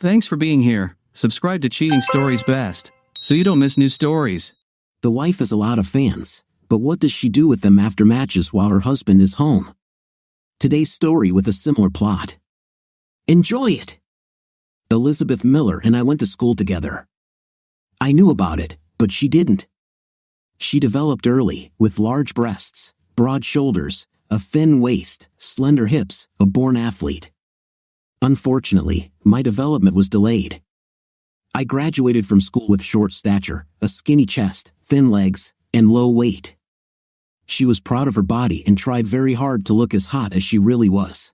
Thanks for being here. Subscribe to Cheating Stories Best, so you don't miss new stories. The wife has a lot of fans, but what does she do with them after matches while her husband is home? Today's story with a similar plot. Enjoy it! Elizabeth Miller and I went to school together. I knew about it, but she didn't. She developed early, with large breasts, broad shoulders, a thin waist, slender hips, a born athlete. Unfortunately, my development was delayed. I graduated from school with short stature, a skinny chest, thin legs, and low weight. She was proud of her body and tried very hard to look as hot as she really was.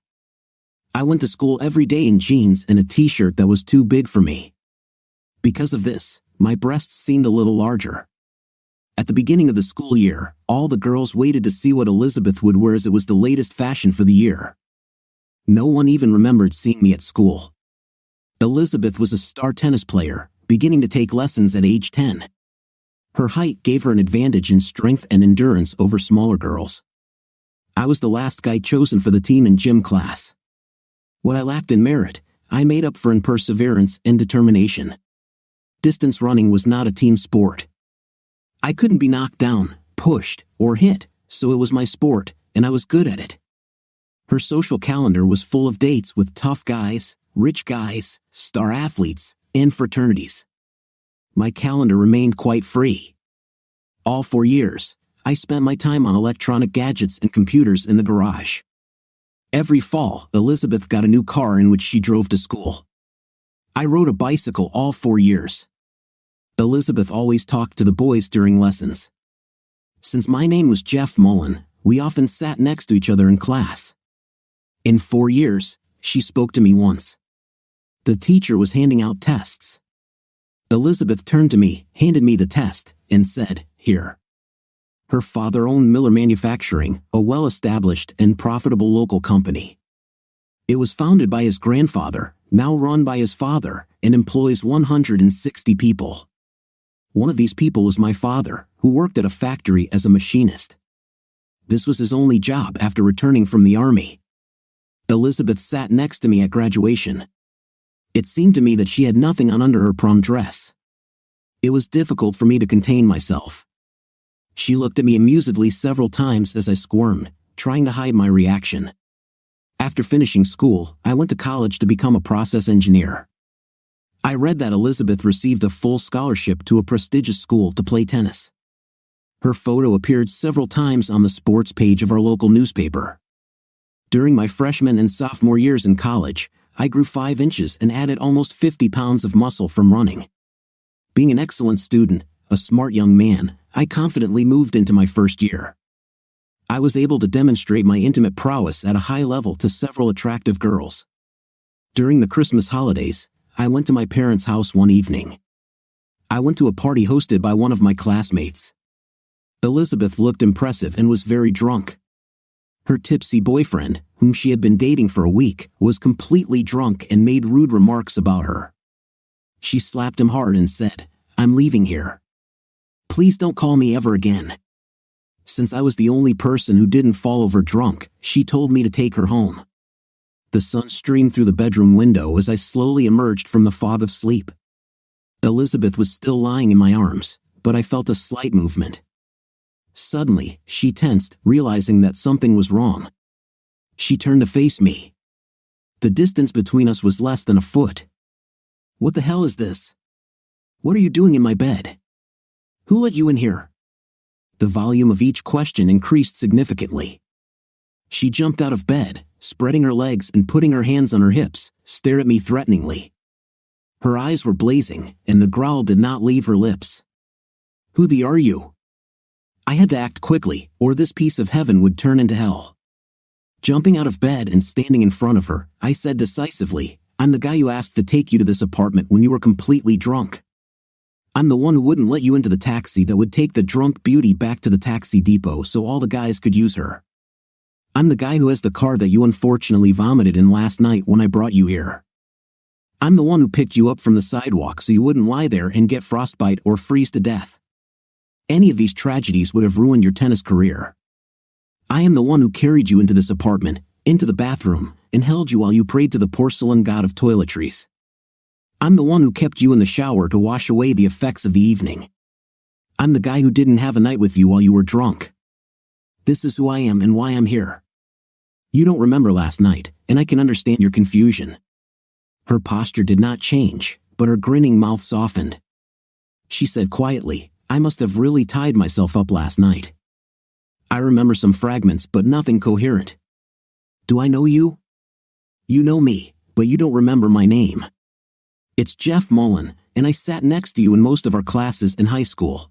I went to school every day in jeans and a t-shirt that was too big for me. Because of this, my breasts seemed a little larger. At the beginning of the school year, all the girls waited to see what Elizabeth would wear as it was the latest fashion for the year. No one even remembered seeing me at school. Elizabeth was a star tennis player, beginning to take lessons at age 10. Her height gave her an advantage in strength and endurance over smaller girls. I was the last guy chosen for the team in gym class. What I lacked in merit, I made up for in perseverance and determination. Distance running was not a team sport. I couldn't be knocked down, pushed, or hit, so it was my sport, and I was good at it. Her social calendar was full of dates with tough guys, rich guys, star athletes, and fraternities. My calendar remained quite free. All 4 years, I spent my time on electronic gadgets and computers in the garage. Every fall, Elizabeth got a new car in which she drove to school. I rode a bicycle all 4 years. Elizabeth always talked to the boys during lessons. Since my name was Jeff Mullen, we often sat next to each other in class. In 4 years, she spoke to me once. The teacher was handing out tests. Elizabeth turned to me, handed me the test, and said, "Here." Her father owned Miller Manufacturing, a well-established and profitable local company. It was founded by his grandfather, now run by his father, and employs 160 people. One of these people was my father, who worked at a factory as a machinist. This was his only job after returning from the army. Elizabeth sat next to me at graduation. It seemed to me that she had nothing on under her prom dress. It was difficult for me to contain myself. She looked at me amusedly several times as I squirmed, trying to hide my reaction. After finishing school, I went to college to become a process engineer. I read that Elizabeth received a full scholarship to a prestigious school to play tennis. Her photo appeared several times on the sports page of our local newspaper. During my freshman and sophomore years in college, I grew 5 inches and added almost 50 pounds of muscle from running. Being an excellent student, a smart young man, I confidently moved into my first year. I was able to demonstrate my intimate prowess at a high level to several attractive girls. During the Christmas holidays, I went to my parents' house one evening. I went to a party hosted by one of my classmates. Elizabeth looked impressive and was very drunk. Her tipsy boyfriend, whom she had been dating for a week, was completely drunk and made rude remarks about her. She slapped him hard and said, "I'm leaving here. Please don't call me ever again." Since I was the only person who didn't fall over drunk, she told me to take her home. The sun streamed through the bedroom window as I slowly emerged from the fog of sleep. Elizabeth was still lying in my arms, but I felt a slight movement. Suddenly, she tensed, realizing that something was wrong. She turned to face me. The distance between us was less than a foot. "What the hell is this? What are you doing in my bed? Who let you in here?" The volume of each question increased significantly. She jumped out of bed, spreading her legs and putting her hands on her hips, stared at me threateningly. Her eyes were blazing, and the growl did not leave her lips. "Who the are you?" I had to act quickly, or this piece of heaven would turn into hell. Jumping out of bed and standing in front of her, I said decisively, "I'm the guy who asked to take you to this apartment when you were completely drunk. I'm the one who wouldn't let you into the taxi that would take the drunk beauty back to the taxi depot so all the guys could use her. I'm the guy who has the car that you unfortunately vomited in last night when I brought you here. I'm the one who picked you up from the sidewalk so you wouldn't lie there and get frostbite or freeze to death. Any of these tragedies would have ruined your tennis career. I am the one who carried you into this apartment, into the bathroom, and held you while you prayed to the porcelain god of toiletries. I'm the one who kept you in the shower to wash away the effects of the evening. I'm the guy who didn't have a night with you while you were drunk. This is who I am and why I'm here. You don't remember last night, and I can understand your confusion." Her posture did not change, but her grinning mouth softened. She said quietly, "I must have really tied myself up last night. I remember some fragments but nothing coherent. Do I know you? You know me, but you don't remember my name. It's Jeff Mullen, and I sat next to you in most of our classes in high school.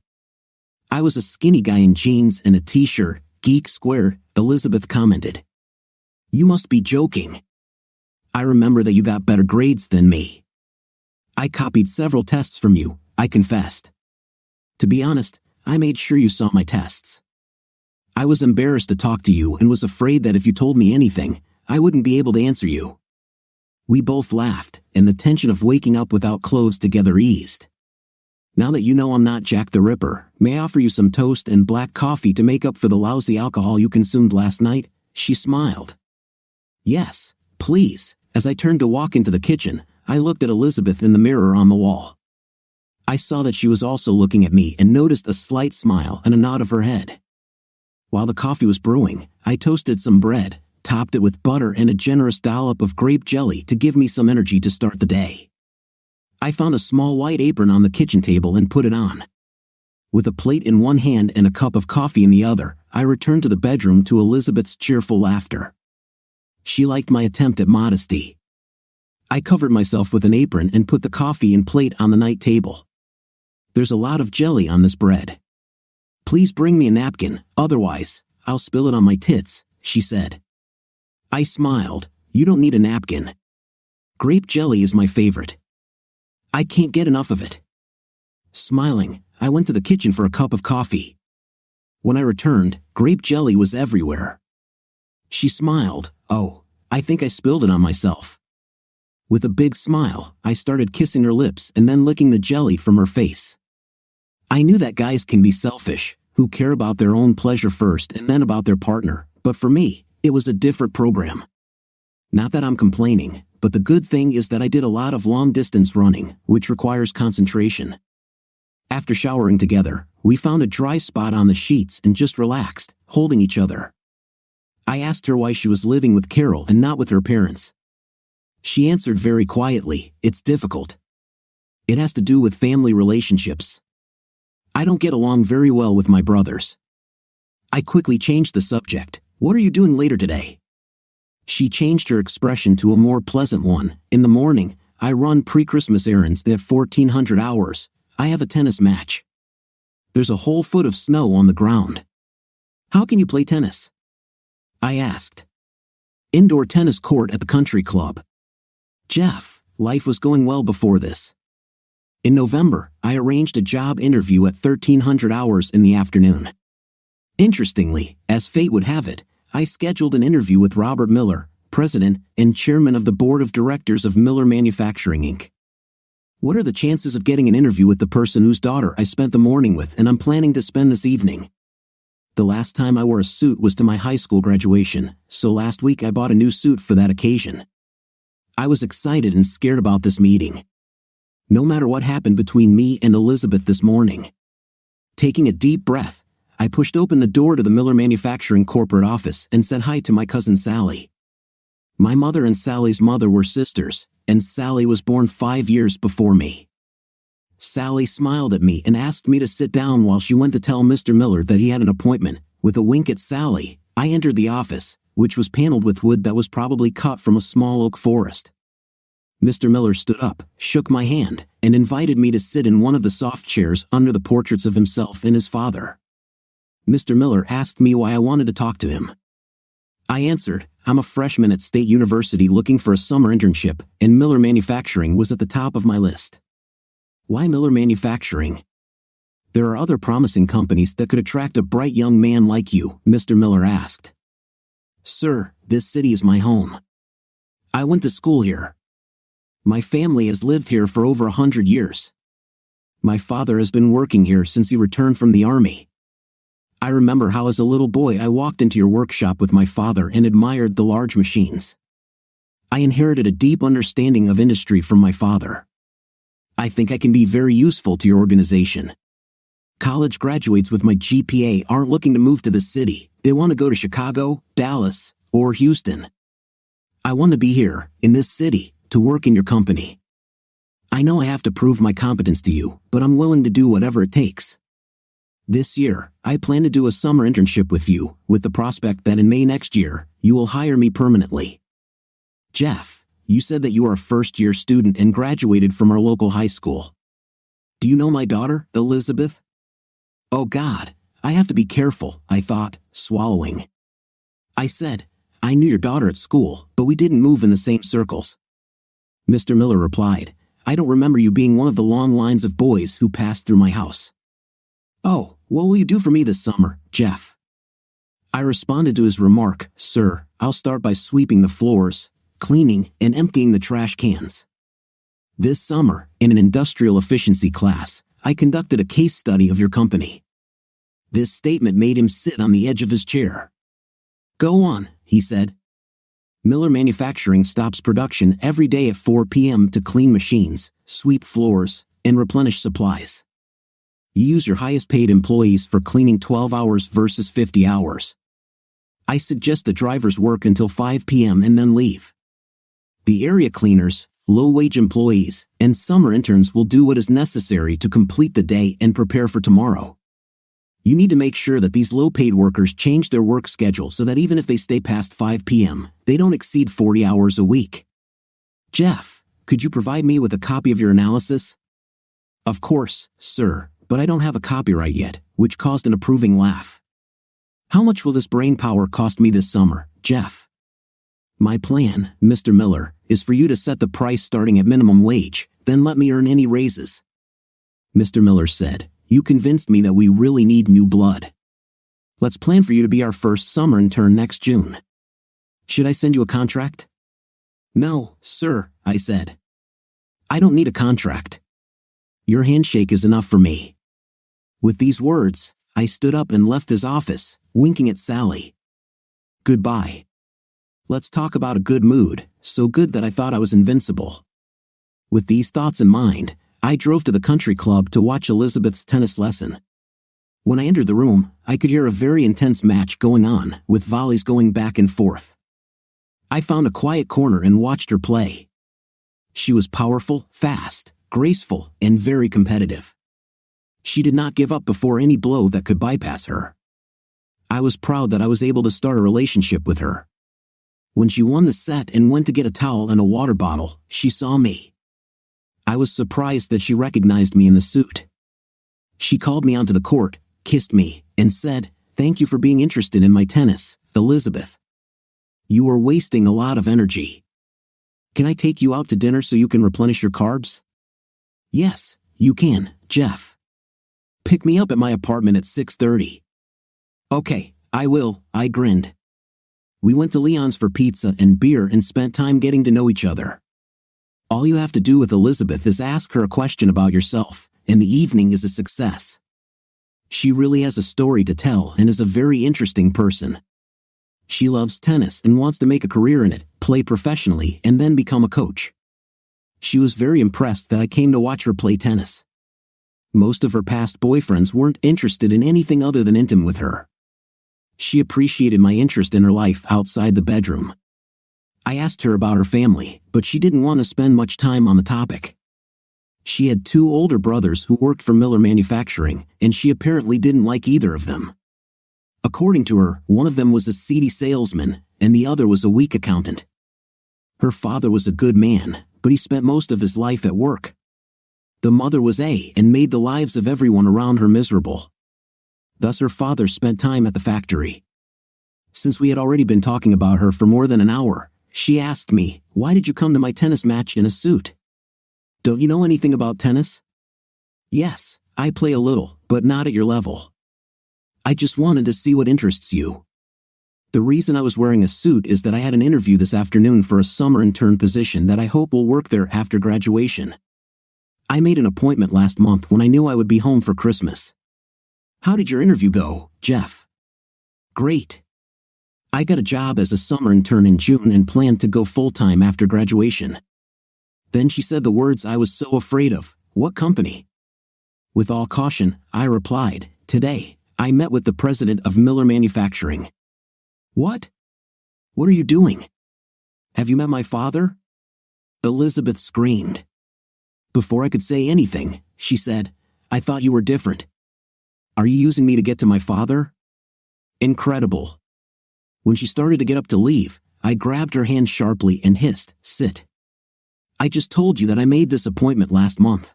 I was a skinny guy in jeans and a t-shirt, geek square," Elizabeth commented. "You must be joking. I remember that you got better grades than me. I copied several tests from you," I confessed. "To be honest, I made sure you saw my tests. I was embarrassed to talk to you and was afraid that if you told me anything, I wouldn't be able to answer you." We both laughed, and the tension of waking up without clothes together eased. "Now that you know I'm not Jack the Ripper, may I offer you some toast and black coffee to make up for the lousy alcohol you consumed last night?" She smiled. "Yes, please." As I turned to walk into the kitchen, I looked at Elizabeth in the mirror on the wall. I saw that she was also looking at me and noticed a slight smile and a nod of her head. While the coffee was brewing, I toasted some bread, topped it with butter and a generous dollop of grape jelly to give me some energy to start the day. I found a small white apron on the kitchen table and put it on. With a plate in one hand and a cup of coffee in the other, I returned to the bedroom to Elizabeth's cheerful laughter. She liked my attempt at modesty. I covered myself with an apron and put the coffee and plate on the night table. "There's a lot of jelly on this bread. Please bring me a napkin, otherwise, I'll spill it on my tits," she said. I smiled. "You don't need a napkin. Grape jelly is my favorite. I can't get enough of it." Smiling, I went to the kitchen for a cup of coffee. When I returned, grape jelly was everywhere. She smiled. "Oh, I think I spilled it on myself." With a big smile, I started kissing her lips and then licking the jelly from her face. I knew that guys can be selfish, who care about their own pleasure first and then about their partner, but for me, it was a different program. Not that I'm complaining, but the good thing is that I did a lot of long-distance running, which requires concentration. After showering together, we found a dry spot on the sheets and just relaxed, holding each other. I asked her why she was living with Carol and not with her parents. She answered very quietly, "It's difficult. It has to do with family relationships. I don't get along very well with my brothers." I quickly changed the subject. "What are you doing later today?" She changed her expression to a more pleasant one. "In the morning, I run pre-Christmas errands at 1400 hours. I have a tennis match. There's a whole foot of snow on the ground." "How can you play tennis?" I asked. "Indoor tennis court at the country club." Jeff, life was going well before this. In November, I arranged a job interview at 1300 hours in the afternoon. Interestingly, as fate would have it, I scheduled an interview with Robert Miller, president and chairman of the board of directors of Miller Manufacturing, Inc. What are the chances of getting an interview with the person whose daughter I spent the morning with and I'm planning to spend this evening? The last time I wore a suit was to my high school graduation, so last week I bought a new suit for that occasion. I was excited and scared about this meeting. No matter what happened between me and Elizabeth this morning. Taking a deep breath, I pushed open the door to the Miller Manufacturing corporate office and said hi to my cousin Sally. My mother and Sally's mother were sisters, and Sally was born 5 years before me. Sally smiled at me and asked me to sit down while she went to tell Mr. Miller that he had an appointment. With a wink at Sally, I entered the office, which was paneled with wood that was probably cut from a small oak forest. Mr. Miller stood up, shook my hand, and invited me to sit in one of the soft chairs under the portraits of himself and his father. Mr. Miller asked me why I wanted to talk to him. I answered, "I'm a freshman at State University looking for a summer internship, and Miller Manufacturing was at the top of my list." "Why Miller Manufacturing?" "There are other promising companies that could attract a bright young man like you," Mr. Miller asked. "Sir, this city is my home. I went to school here. My family has lived here for over 100 years. My father has been working here since he returned from the army. I remember how as a little boy I walked into your workshop with my father and admired the large machines. I inherited a deep understanding of industry from my father. I think I can be very useful to your organization. College graduates with my GPA aren't looking to move to the city. They want to go to Chicago, Dallas, or Houston. I want to be here, in this city, to work in your company. I know I have to prove my competence to you, but I'm willing to do whatever it takes. This year, I plan to do a summer internship with you, with the prospect that in May next year, you will hire me permanently. Jeff, you said that you are a first-year student and graduated from our local high school. Do you know my daughter, Elizabeth? Oh God, I have to be careful, I thought, swallowing. I said, I knew your daughter at school, but we didn't move in the same circles. Mr. Miller replied, I don't remember you being one of the long lines of boys who passed through my house. Oh, what will you do for me this summer, Jeff? I responded to his remark, Sir, I'll start by sweeping the floors, cleaning, and emptying the trash cans. This summer, in an industrial efficiency class, I conducted a case study of your company. This statement made him sit on the edge of his chair. Go on, he said. Miller Manufacturing stops production every day at 4 p.m. to clean machines, sweep floors, and replenish supplies. You use your highest paid employees for cleaning 12 hours versus 50 hours. I suggest the drivers work until 5 p.m. and then leave. The area cleaners, low-wage employees, and summer interns will do what is necessary to complete the day and prepare for tomorrow. You need to make sure that these low-paid workers change their work schedule so that even if they stay past 5 p.m., they don't exceed 40 hours a week. Jeff, could you provide me with a copy of your analysis? Of course, sir, but I don't have a copyright yet, which caused an approving laugh. How much will this brain power cost me this summer, Jeff? My plan, Mr. Miller, is for you to set the price starting at minimum wage, then let me earn any raises. Mr. Miller said, You convinced me that we really need new blood. Let's plan for you to be our first summer intern next June. Should I send you a contract? No, sir, I said. I don't need a contract. Your handshake is enough for me. With these words, I stood up and left his office, winking at Sally. Goodbye. Let's talk about a good mood, so good that I thought I was invincible. With these thoughts in mind, I drove to the country club to watch Elizabeth's tennis lesson. When I entered the room, I could hear a very intense match going on, with volleys going back and forth. I found a quiet corner and watched her play. She was powerful, fast, graceful, and very competitive. She did not give up before any blow that could bypass her. I was proud that I was able to start a relationship with her. When she won the set and went to get a towel and a water bottle, she saw me. I was surprised that she recognized me in the suit. She called me onto the court, kissed me, and said, Thank you for being interested in my tennis, Elizabeth. You are wasting a lot of energy. Can I take you out to dinner so you can replenish your carbs? Yes, you can, Jeff. Pick me up at my apartment at 6:30. Okay, I will, I grinned. We went to Leon's for pizza and beer and spent time getting to know each other. All you have to do with Elizabeth is ask her a question about yourself, and the evening is a success. She really has a story to tell and is a very interesting person. She loves tennis and wants to make a career in it, play professionally, and then become a coach. She was very impressed that I came to watch her play tennis. Most of her past boyfriends weren't interested in anything other than intimate with her. She appreciated my interest in her life outside the bedroom. I asked her about her family, but she didn't want to spend much time on the topic. She had 2 older brothers who worked for Miller Manufacturing, and she apparently didn't like either of them. According to her, one of them was a seedy salesman, and the other was a weak accountant. Her father was a good man, but he spent most of his life at work. The mother was and made the lives of everyone around her miserable. Thus her father spent time at the factory. Since we had already been talking about her for more than an hour, she asked me, Why did you come to my tennis match in a suit? Don't you know anything about tennis? Yes, I play a little, but not at your level. I just wanted to see what interests you. The reason I was wearing a suit is that I had an interview this afternoon for a summer intern position that I hope will work there after graduation. I made an appointment last month when I knew I would be home for Christmas. How did your interview go, Jeff? Great. I got a job as a summer intern in June and planned to go full-time after graduation. Then she said the words I was so afraid of, What company? With all caution, I replied, today, I met with the president of Miller Manufacturing. What? What are you doing? Have you met my father? Elizabeth screamed. Before I could say anything, she said, I thought you were different. Are you using me to get to my father? Incredible. When she started to get up to leave, I grabbed her hand sharply and hissed, sit. I just told you that I made this appointment last month.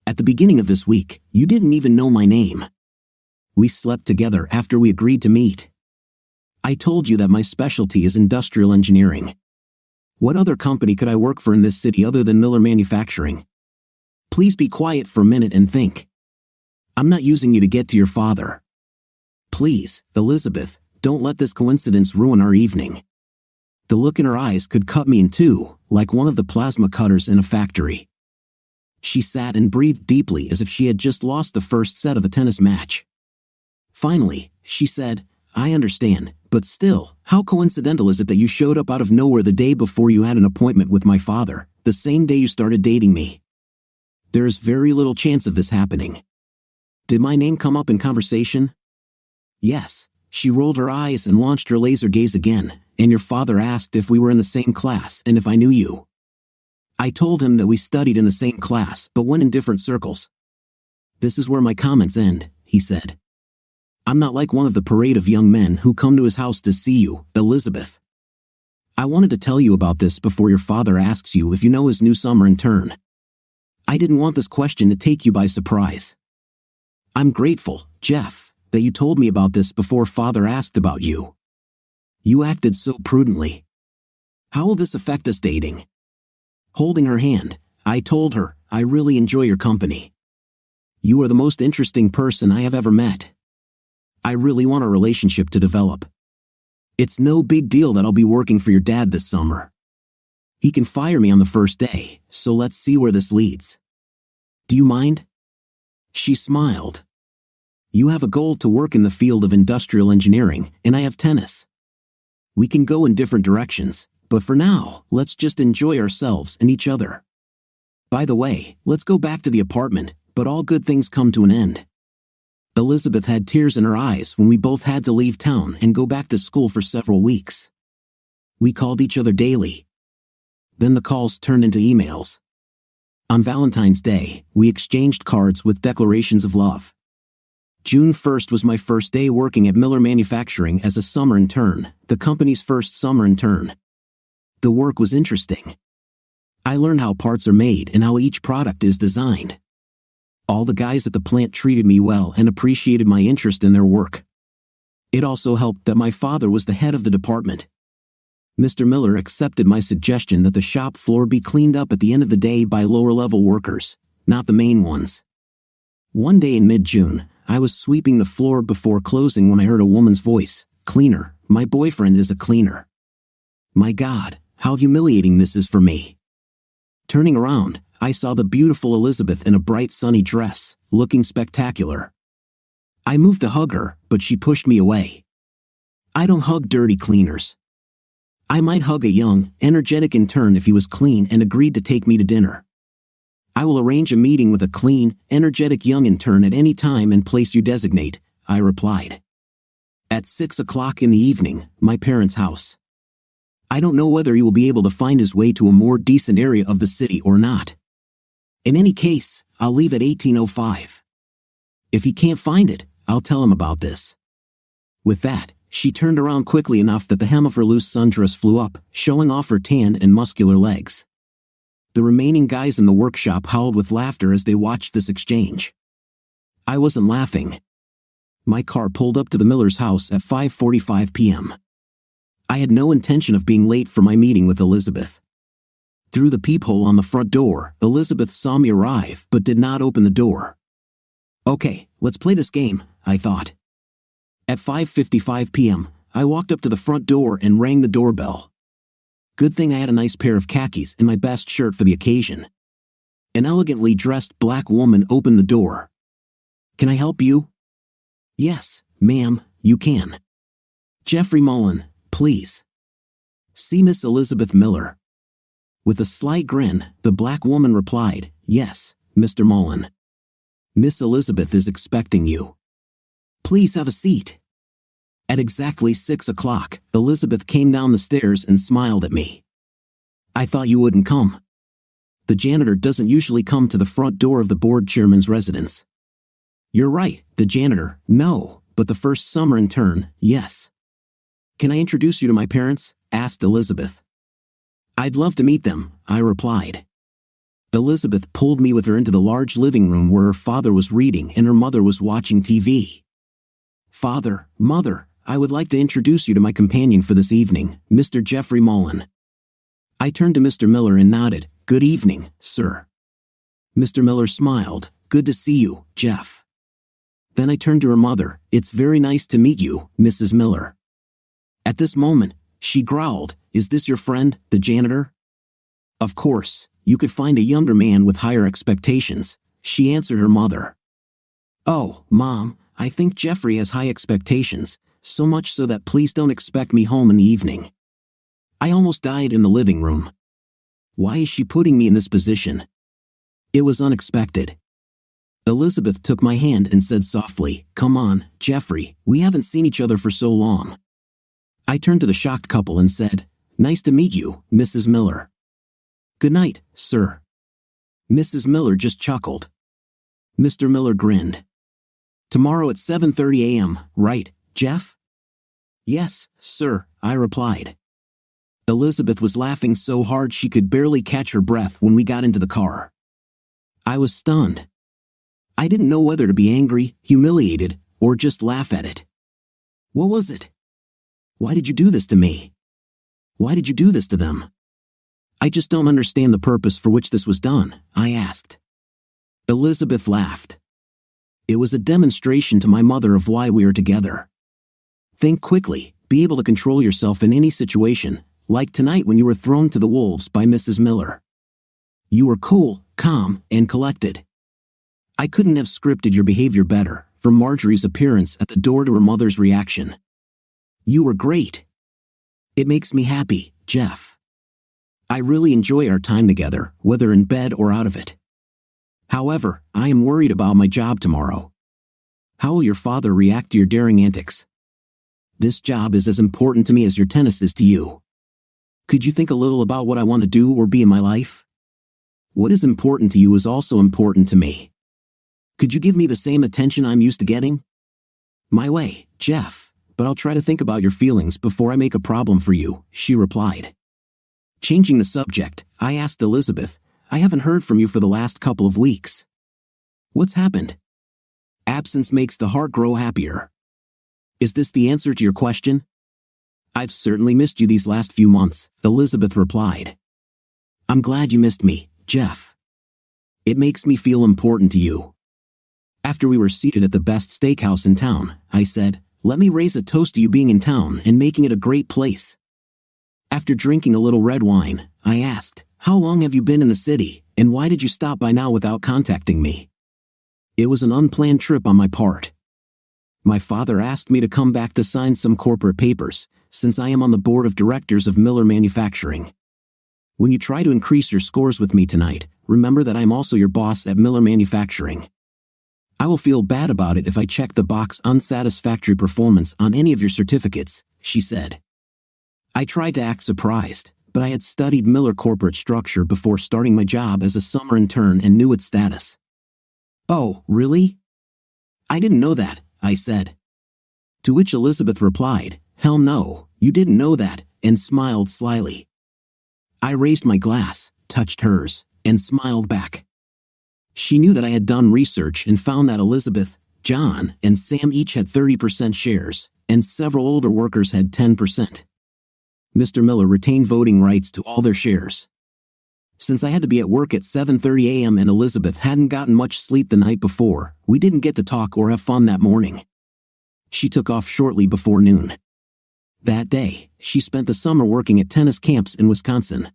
At the beginning of this week, you didn't even know my name. We slept together after we agreed to meet. I told you that my specialty is industrial engineering. What other company could I work for in this city other than Miller Manufacturing? Please be quiet for a minute and think. I'm not using you to get to your father. Please, Elizabeth, don't let this coincidence ruin our evening. The look in her eyes could cut me in two, like one of the plasma cutters in a factory. She sat and breathed deeply as if she had just lost the first set of a tennis match. Finally, she said, I understand, but still, how coincidental is it that you showed up out of nowhere the day before you had an appointment with my father, the same day you started dating me? There is very little chance of this happening. Did my name come up in conversation? Yes. She rolled her eyes and launched her laser gaze again, and your father asked if we were in the same class and if I knew you. I told him that we studied in the same class but went in different circles. This is where my comments end, he said. I'm not like one of the parade of young men who come to his house to see you, Elizabeth. I wanted to tell you about this before your father asks you if you know his new summer intern. I didn't want this question to take you by surprise. I'm grateful, Jeff, that you told me about this before father asked about you. You acted so prudently. How will this affect us dating? Holding her hand, I told her, I really enjoy your company. You are the most interesting person I have ever met. I really want our relationship to develop. It's no big deal that I'll be working for your dad this summer. He can fire me on the first day, so let's see where this leads. Do you mind? She smiled. You have a goal to work in the field of industrial engineering, and I have tennis. We can go in different directions, but for now, let's just enjoy ourselves and each other. By the way, let's go back to the apartment, but all good things come to an end. Elizabeth had tears in her eyes when we both had to leave town and go back to school for several weeks. We called each other daily. Then the calls turned into emails. On Valentine's Day, we exchanged cards with declarations of love. June 1st was my first day working at Miller Manufacturing as a summer intern, the company's first summer intern. The work was interesting. I learned how parts are made and how each product is designed. All the guys at the plant treated me well and appreciated my interest in their work. It also helped that my father was the head of the department. Mr. Miller accepted my suggestion that the shop floor be cleaned up at the end of the day by lower-level workers, not the main ones. One day in mid-June, I was sweeping the floor before closing when I heard a woman's voice, "Cleaner, my boyfriend is a cleaner." My God, how humiliating this is for me. Turning around, I saw the beautiful Elizabeth in a bright sunny dress, looking spectacular. I moved to hug her, but she pushed me away. I don't hug dirty cleaners. I might hug a young, energetic intern if he was clean and agreed to take me to dinner. I will arrange a meeting with a clean, energetic young intern at any time and place you designate, I replied. At 6 o'clock in the evening, my parents' house. I don't know whether he will be able to find his way to a more decent area of the city or not. In any case, I'll leave at 18:05. If he can't find it, I'll tell him about this. With that, she turned around quickly enough that the hem of her loose sundress flew up, showing off her tan and muscular legs. The remaining guys in the workshop howled with laughter as they watched this exchange. I wasn't laughing. My car pulled up to the Miller's house at 5:45 p.m. I had no intention of being late for my meeting with Elizabeth. Through the peephole on the front door, Elizabeth saw me arrive but did not open the door. Okay, let's play this game, I thought. At 5:55 p.m., I walked up to the front door and rang the doorbell. Good thing I had a nice pair of khakis and my best shirt for the occasion. An elegantly dressed black woman opened the door. Can I help you? Yes, ma'am, you can. Jeffrey Mullen, please. See Miss Elizabeth Miller. With a slight grin, the black woman replied, Yes, Mr. Mullen. Miss Elizabeth is expecting you. Please have a seat. At exactly 6 o'clock, Elizabeth came down the stairs and smiled at me. I thought you wouldn't come. The janitor doesn't usually come to the front door of the board chairman's residence. You're right, the janitor, no, but the first summer intern, yes. Can I introduce you to my parents? Asked Elizabeth. I'd love to meet them, I replied. Elizabeth pulled me with her into the large living room where her father was reading and her mother was watching TV. Father, Mother, I would like to introduce you to my companion for this evening, Mr. Jeffrey Mullen. I turned to Mr. Miller and nodded. Good evening, sir. Mr. Miller smiled. Good to see you, Jeff. Then I turned to her mother. It's very nice to meet you, Mrs. Miller. At this moment, she growled, Is this your friend, the janitor? Of course, you could find a younger man with higher expectations, she answered her mother. Oh, Mom, I think Jeffrey has high expectations, so much so that please don't expect me home in the evening. I almost died in the living room. Why is she putting me in this position? It was unexpected. Elizabeth took my hand and said softly, Come on, Jeffrey, we haven't seen each other for so long. I turned to the shocked couple and said, Nice to meet you, Mrs. Miller. Good night, sir. Mrs. Miller just chuckled. Mr. Miller grinned. Tomorrow at 7:30 a.m., right, Jeff? Yes, sir, I replied. Elizabeth was laughing so hard she could barely catch her breath when we got into the car. I was stunned. I didn't know whether to be angry, humiliated, or just laugh at it. What was it? Why did you do this to me? Why did you do this to them? I just don't understand the purpose for which this was done, I asked. Elizabeth laughed. It was a demonstration to my mother of why we are together. Think quickly, be able to control yourself in any situation, like tonight when you were thrown to the wolves by Mrs. Miller. You were cool, calm, and collected. I couldn't have scripted your behavior better, from Marjorie's appearance at the door to her mother's reaction. You were great. It makes me happy, Jeff. I really enjoy our time together, whether in bed or out of it. However, I am worried about my job tomorrow. How will your father react to your daring antics? This job is as important to me as your tennis is to you. Could you think a little about what I want to do or be in my life? What is important to you is also important to me. Could you give me the same attention I'm used to getting? My way, Jeff, but I'll try to think about your feelings before I make a problem for you, she replied. Changing the subject, I asked Elizabeth, I haven't heard from you for the last couple of weeks. What's happened? Absence makes the heart grow happier. Is this the answer to your question? I've certainly missed you these last few months, Elizabeth replied. I'm glad you missed me, Jeff. It makes me feel important to you. After we were seated at the best steakhouse in town, I said, Let me raise a toast to you being in town and making it a great place. After drinking a little red wine, I asked, How long have you been in the city, and why did you stop by now without contacting me? It was an unplanned trip on my part. My father asked me to come back to sign some corporate papers, since I am on the board of directors of Miller Manufacturing. When you try to increase your scores with me tonight, remember that I'm also your boss at Miller Manufacturing. I will feel bad about it if I check the box unsatisfactory performance on any of your certificates, she said. I tried to act surprised, but I had studied Miller corporate structure before starting my job as a summer intern and knew its status. Oh, really? I didn't know that, I said. To which Elizabeth replied, Hell no, you didn't know that, and smiled slyly. I raised my glass, touched hers, and smiled back. She knew that I had done research and found that Elizabeth, John, and Sam each had 30% shares, and several older workers had 10%. Mr. Miller retained voting rights to all their shares. Since I had to be at work at 7:30 a.m. and Elizabeth hadn't gotten much sleep the night before, we didn't get to talk or have fun that morning. She took off shortly before noon. That day, she spent the summer working at tennis camps in Wisconsin.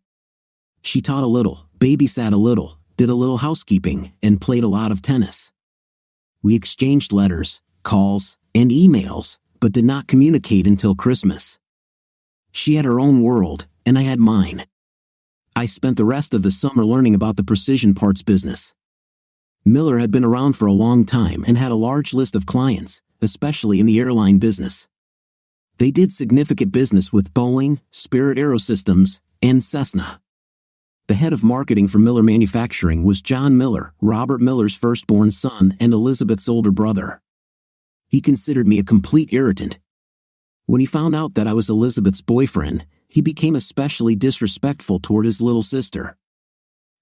She taught a little, babysat a little, did a little housekeeping, and played a lot of tennis. We exchanged letters, calls, and emails, but did not communicate until Christmas. She had her own world, and I had mine. I spent the rest of the summer learning about the precision parts business. Miller had been around for a long time and had a large list of clients, especially in the airline business. They did significant business with Boeing, Spirit Aerosystems, and Cessna. The head of marketing for Miller Manufacturing was John Miller, Robert Miller's firstborn son and Elizabeth's older brother. He considered me a complete irritant. When he found out that I was Elizabeth's boyfriend, he became especially disrespectful toward his little sister.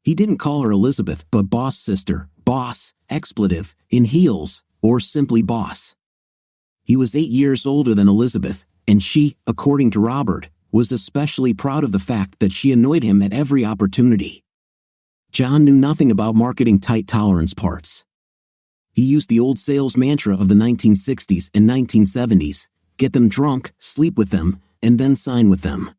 He didn't call her Elizabeth but boss sister, boss, expletive, in heels, or simply boss. He was 8 years older than Elizabeth, and she, according to Robert, was especially proud of the fact that she annoyed him at every opportunity. John knew nothing about marketing tight tolerance parts. He used the old sales mantra of the 1960s and 1970s, get them drunk, sleep with them, and then sign with them.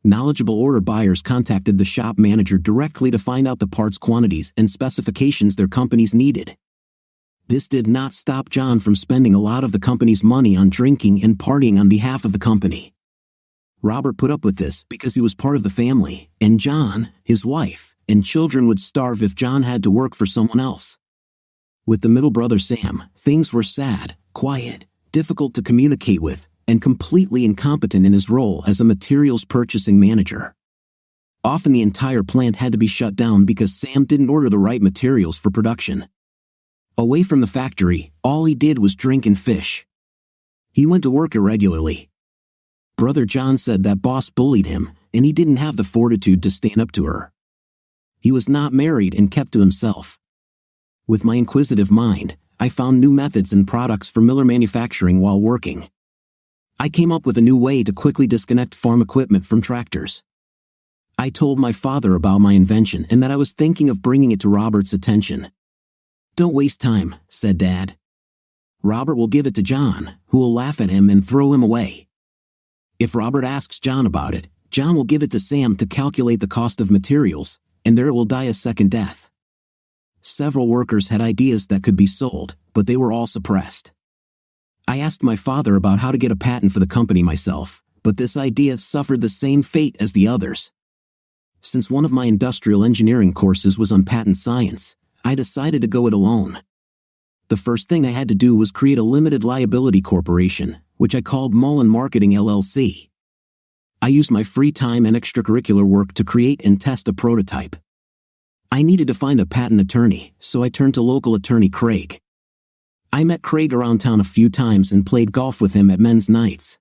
Knowledgeable order buyers contacted the shop manager directly to find out the parts quantities and specifications their companies needed. This did not stop John from spending a lot of the company's money on drinking and partying on behalf of the company. Robert put up with this because he was part of the family, and John, his wife, and children would starve if John had to work for someone else. With the middle brother Sam, things were sad, quiet, difficult to communicate with, and completely incompetent in his role as a materials purchasing manager. Often the entire plant had to be shut down because Sam didn't order the right materials for production. Away from the factory, all he did was drink and fish. He went to work irregularly. Brother John said that boss bullied him, and he didn't have the fortitude to stand up to her. He was not married and kept to himself. With my inquisitive mind, I found new methods and products for Miller Manufacturing while working. I came up with a new way to quickly disconnect farm equipment from tractors. I told my father about my invention and that I was thinking of bringing it to Robert's attention. "Don't waste time," said Dad. "Robert will give it to John, who will laugh at him and throw him away. If Robert asks John about it, John will give it to Sam to calculate the cost of materials, and there it will die a second death." Several workers had ideas that could be sold, but they were all suppressed. I asked my father about how to get a patent for the company myself, but this idea suffered the same fate as the others. Since one of my industrial engineering courses was on patent science, I decided to go it alone. The first thing I had to do was create a limited liability corporation, which I called Mullen Marketing LLC. I used my free time and extracurricular work to create and test a prototype. I needed to find a patent attorney, so I turned to local attorney Craig. I met Craig around town a few times and played golf with him at men's nights.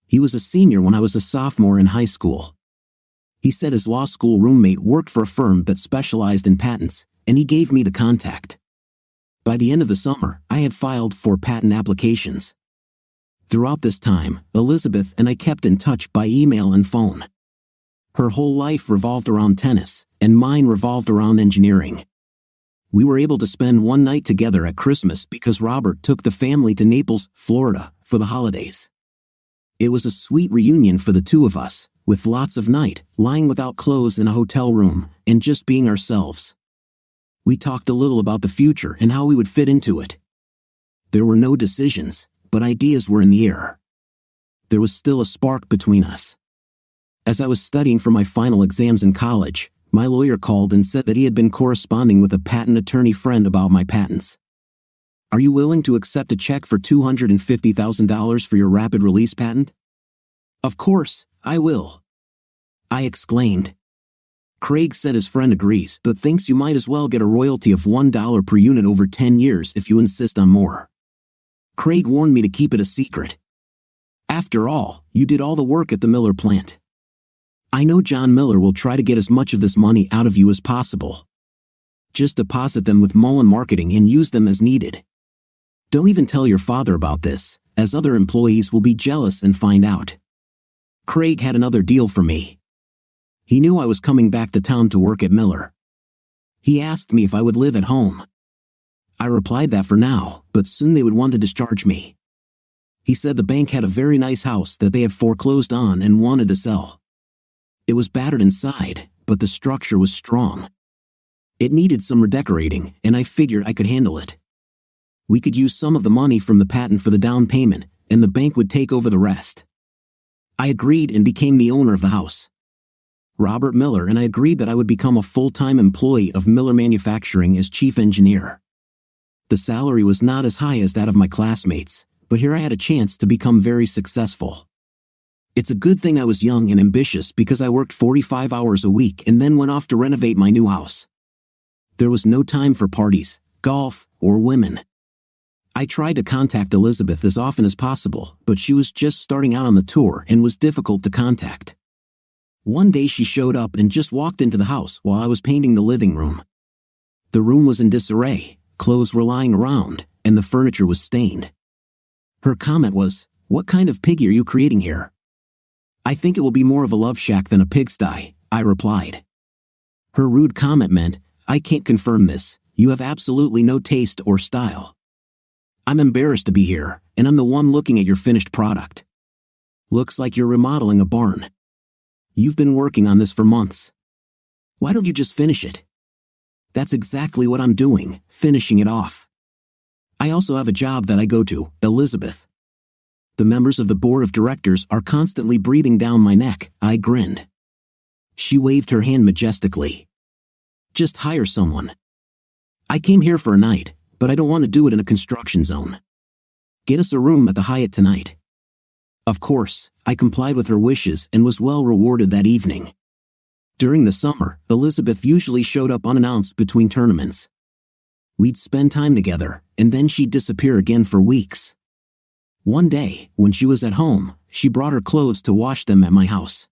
He was a senior when I was a sophomore in high school. He said his law school roommate worked for a firm that specialized in patents, and he gave me the contact. By the end of the summer, I had filed 4 patent applications. Throughout this time, Elizabeth and I kept in touch by email and phone. Her whole life revolved around tennis, and mine revolved around engineering. We were able to spend one night together at Christmas because Robert took the family to Naples, Florida, for the holidays. It was a sweet reunion for the two of us, with lots of night, lying without clothes in a hotel room, and just being ourselves. We talked a little about the future and how we would fit into it. There were no decisions, but ideas were in the air. There was still a spark between us. As I was studying for my final exams in college, my lawyer called and said that he had been corresponding with a patent attorney friend about my patents. "Are you willing to accept a check for $250,000 for your rapid release patent?" "Of course, I will," I exclaimed. Craig said his friend agrees, but thinks you might as well get a royalty of $1 per unit over 10 years if you insist on more. Craig warned me to keep it a secret. "After all, you did all the work at the Miller plant. I know John Miller will try to get as much of this money out of you as possible. Just deposit them with Mullen Marketing and use them as needed. Don't even tell your father about this, as other employees will be jealous and find out." Craig had another deal for me. He knew I was coming back to town to work at Miller. He asked me if I would live at home. I replied that for now, but soon they would want to discharge me. He said the bank had a very nice house that they had foreclosed on and wanted to sell. It was battered inside, but the structure was strong. It needed some redecorating, and I figured I could handle it. We could use some of the money from the patent for the down payment, and the bank would take over the rest. I agreed and became the owner of the house. Robert Miller, and I agreed that I would become a full-time employee of Miller Manufacturing as chief engineer. The salary was not as high as that of my classmates, but here I had a chance to become very successful. It's a good thing I was young and ambitious because I worked 45 hours a week and then went off to renovate my new house. There was no time for parties, golf, or women. I tried to contact Elizabeth as often as possible, but she was just starting out on the tour and was difficult to contact. One day she showed up and just walked into the house while I was painting the living room. The room was in disarray, clothes were lying around, and the furniture was stained. Her comment was, "What kind of piggy are you creating here?" "I think it will be more of a love shack than a pigsty," I replied. Her rude comment meant, "I can't confirm this, you have absolutely no taste or style. I'm embarrassed to be here, and I'm the one looking at your finished product. Looks like you're remodeling a barn. You've been working on this for months. Why don't you just finish it?" That's exactly what I'm doing, finishing it off. I also have a job that I go to, Elizabeth. The members of the board of directors are constantly breathing down my neck, I grinned. She waved her hand majestically. Just hire someone. I came here for a night, but I don't want to do it in a construction zone. Get us a room at the Hyatt tonight. Of course, I complied with her wishes and was well rewarded that evening. During the summer, Elizabeth usually showed up unannounced between tournaments. We'd spend time together, and then she'd disappear again for weeks. One day, when she was at home, she brought her clothes to wash them at my house.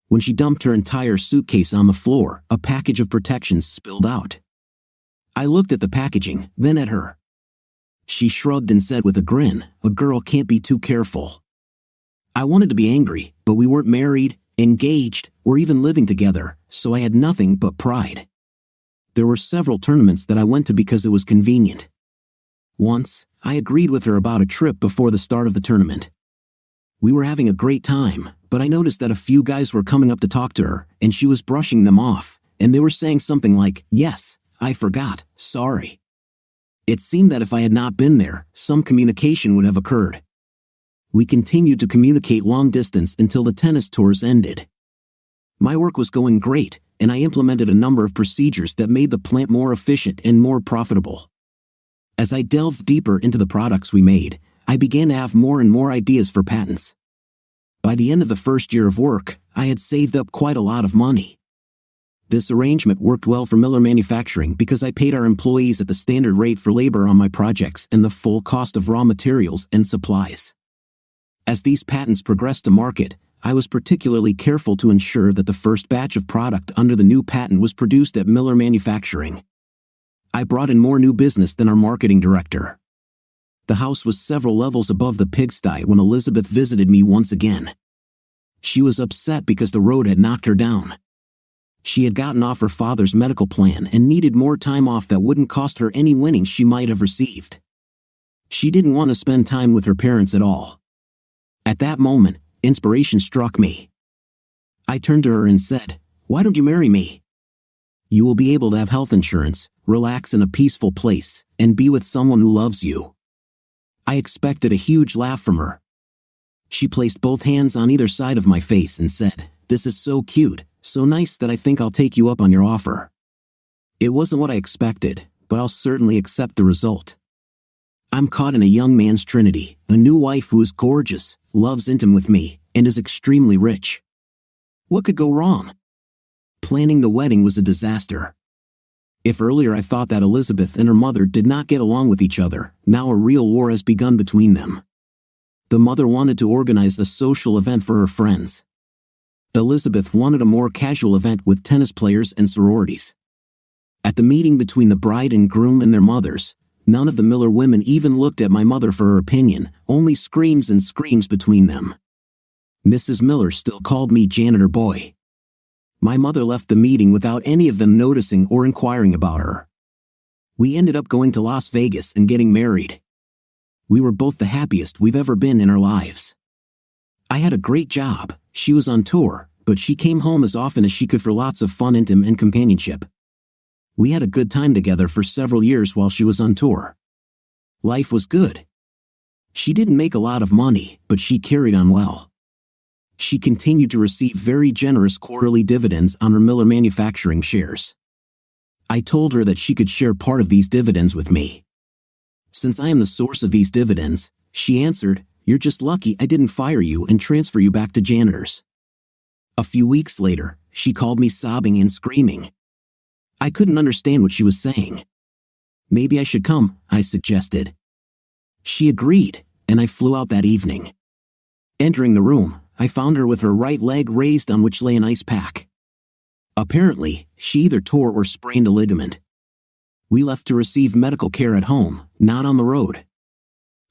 When she dumped her entire suitcase on the floor, a package of protections spilled out. I looked at the packaging, then at her. She shrugged and said with a grin, "A girl can't be too careful." I wanted to be angry, but we weren't married, engaged, or even living together, so I had nothing but pride. There were several tournaments that I went to because it was convenient. Once, I agreed with her about a trip before the start of the tournament. We were having a great time, but I noticed that a few guys were coming up to talk to her, and she was brushing them off, and they were saying something like, "Yes, I forgot, sorry." It seemed that if I had not been there, some communication would have occurred. We continued to communicate long distance until the tennis tours ended. My work was going great, and I implemented a number of procedures that made the plant more efficient and more profitable. As I delved deeper into the products we made, I began to have more and more ideas for patents. By the end of the first year of work, I had saved up quite a lot of money. This arrangement worked well for Miller Manufacturing because I paid our employees at the standard rate for labor on my projects and the full cost of raw materials and supplies. As these patents progressed to market, I was particularly careful to ensure that the first batch of product under the new patent was produced at Miller Manufacturing. I brought in more new business than our marketing director. The house was several levels above the pigsty when Elizabeth visited me once again. She was upset because the road had knocked her down. She had gotten off her father's medical plan and needed more time off that wouldn't cost her any winnings she might have received. She didn't want to spend time with her parents at all. At that moment, inspiration struck me. I turned to her and said, "Why don't you marry me? You will be able to have health insurance, relax in a peaceful place, and be with someone who loves you." I expected a huge laugh from her. She placed both hands on either side of my face and said, "This is so cute, so nice that I think I'll take you up on your offer." It wasn't what I expected, but I'll certainly accept the result. I'm caught in a young man's trinity, a new wife who is gorgeous, loves intimate with me, and is extremely rich. What could go wrong? Planning the wedding was a disaster. If earlier I thought that Elizabeth and her mother did not get along with each other, now a real war has begun between them. The mother wanted to organize a social event for her friends. Elizabeth wanted a more casual event with tennis players and sororities. At the meeting between the bride and groom and their mothers, none of the Miller women even looked at my mother for her opinion, only screams and screams between them. Mrs. Miller still called me janitor boy. My mother left the meeting without any of them noticing or inquiring about her. We ended up going to Las Vegas and getting married. We were both the happiest we've ever been in our lives. I had a great job, she was on tour, but she came home as often as she could for lots of fun, intimacy, and companionship. We had a good time together for several years while she was on tour. Life was good. She didn't make a lot of money, but she carried on well. She continued to receive very generous quarterly dividends on her Miller Manufacturing shares. I told her that she could share part of these dividends with me. Since I am the source of these dividends, she answered, "You're just lucky I didn't fire you and transfer you back to janitors." A few weeks later, she called me sobbing and screaming. I couldn't understand what she was saying. "Maybe I should come," I suggested. She agreed, and I flew out that evening. Entering the room, I found her with her right leg raised on which lay an ice pack. Apparently, she either tore or sprained a ligament. We left to receive medical care at home, not on the road.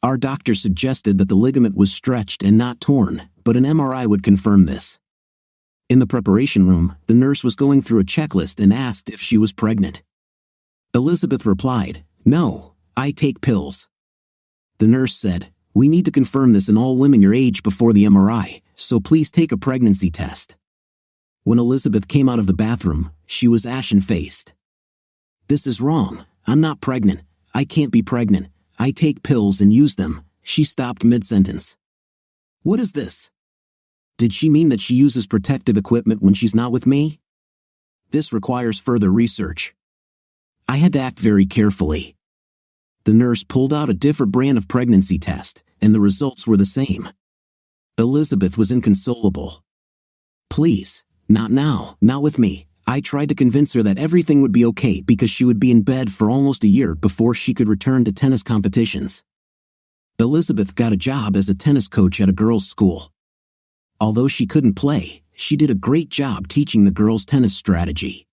Our doctor suggested that the ligament was stretched and not torn, but an MRI would confirm this. In the preparation room, the nurse was going through a checklist and asked if she was pregnant. Elizabeth replied, "No, I take pills." The nurse said, "We need to confirm this in all women your age before the MRI, so please take a pregnancy test." When Elizabeth came out of the bathroom, she was ashen-faced. "This is wrong. I'm not pregnant. I can't be pregnant. I take pills and use them." She stopped mid-sentence. "What is this? Did she mean that she uses protective equipment when she's not with me? This requires further research." I had to act very carefully. The nurse pulled out a different brand of pregnancy test, and the results were the same. Elizabeth was inconsolable. "Please, not now, not with me." I tried to convince her that everything would be okay because she would be in bed for almost a year before she could return to tennis competitions. Elizabeth got a job as a tennis coach at a girls' school. Although she couldn't play, she did a great job teaching the girls tennis strategy.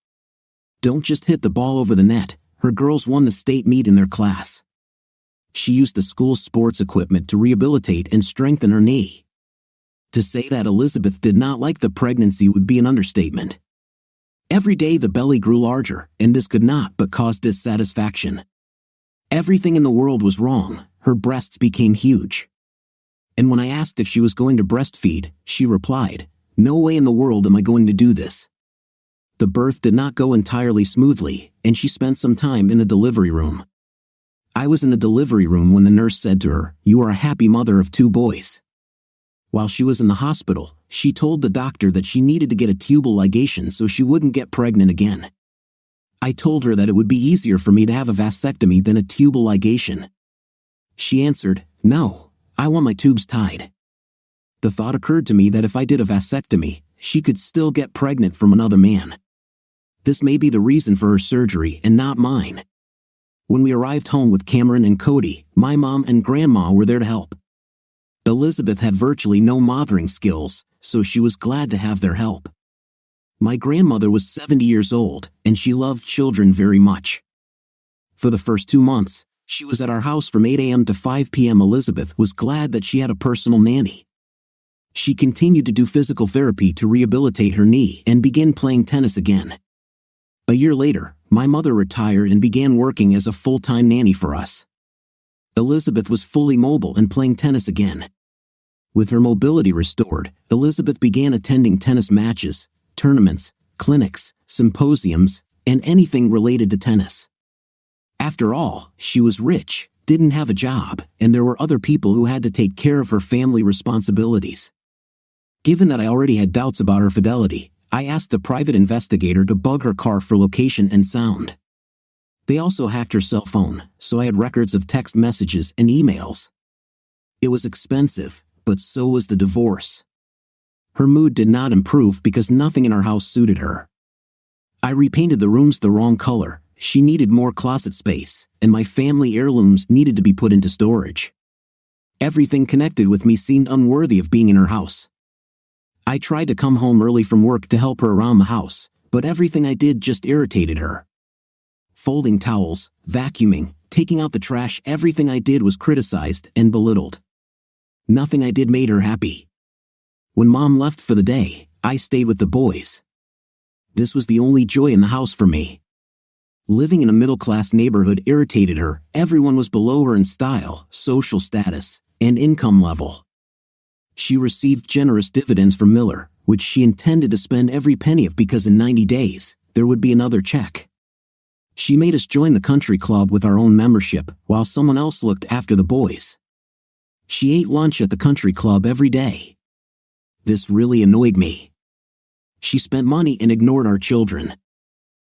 Don't just hit the ball over the net. Her girls won the state meet in their class. She used the school's sports equipment to rehabilitate and strengthen her knee. To say that Elizabeth did not like the pregnancy would be an understatement. Every day the belly grew larger, and this could not but cause dissatisfaction. Everything in the world was wrong. Her breasts became huge. And when I asked if she was going to breastfeed, she replied, "No way in the world am I going to do this." The birth did not go entirely smoothly, and she spent some time in the delivery room. I was in the delivery room when the nurse said to her, "You are a happy mother of 2 boys." While she was in the hospital, she told the doctor that she needed to get a tubal ligation so she wouldn't get pregnant again. I told her that it would be easier for me to have a vasectomy than a tubal ligation. She answered, "No, I want my tubes tied." The thought occurred to me that if I did a vasectomy, she could still get pregnant from another man. This may be the reason for her surgery and not mine. When we arrived home with Cameron and Cody, my mom and grandma were there to help. Elizabeth had virtually no mothering skills, so she was glad to have their help. My grandmother was 70 years old, and she loved children very much. For the first 2 months, she was at our house from 8 a.m. to 5 p.m. Elizabeth was glad that she had a personal nanny. She continued to do physical therapy to rehabilitate her knee and begin playing tennis again. A year later, my mother retired and began working as a full-time nanny for us. Elizabeth was fully mobile and playing tennis again. With her mobility restored, Elizabeth began attending tennis matches, tournaments, clinics, symposiums, and anything related to tennis. After all, she was rich, didn't have a job, and there were other people who had to take care of her family responsibilities. Given that I already had doubts about her fidelity, I asked a private investigator to bug her car for location and sound. They also hacked her cell phone, so I had records of text messages and emails. It was expensive, but so was the divorce. Her mood did not improve because nothing in our house suited her. I repainted the rooms the wrong color, she needed more closet space, and my family heirlooms needed to be put into storage. Everything connected with me seemed unworthy of being in her house. I tried to come home early from work to help her around the house, but everything I did just irritated her. Folding towels, vacuuming, taking out the trash, everything I did was criticized and belittled. Nothing I did made her happy. When Mom left for the day, I stayed with the boys. This was the only joy in the house for me. Living in a middle-class neighborhood irritated her. Everyone was below her in style, social status, and income level. She received generous dividends from Miller, which she intended to spend every penny of because in 90 days, there would be another check. She made us join the country club with our own membership, while someone else looked after the boys. She ate lunch at the country club every day. This really annoyed me. She spent money and ignored our children.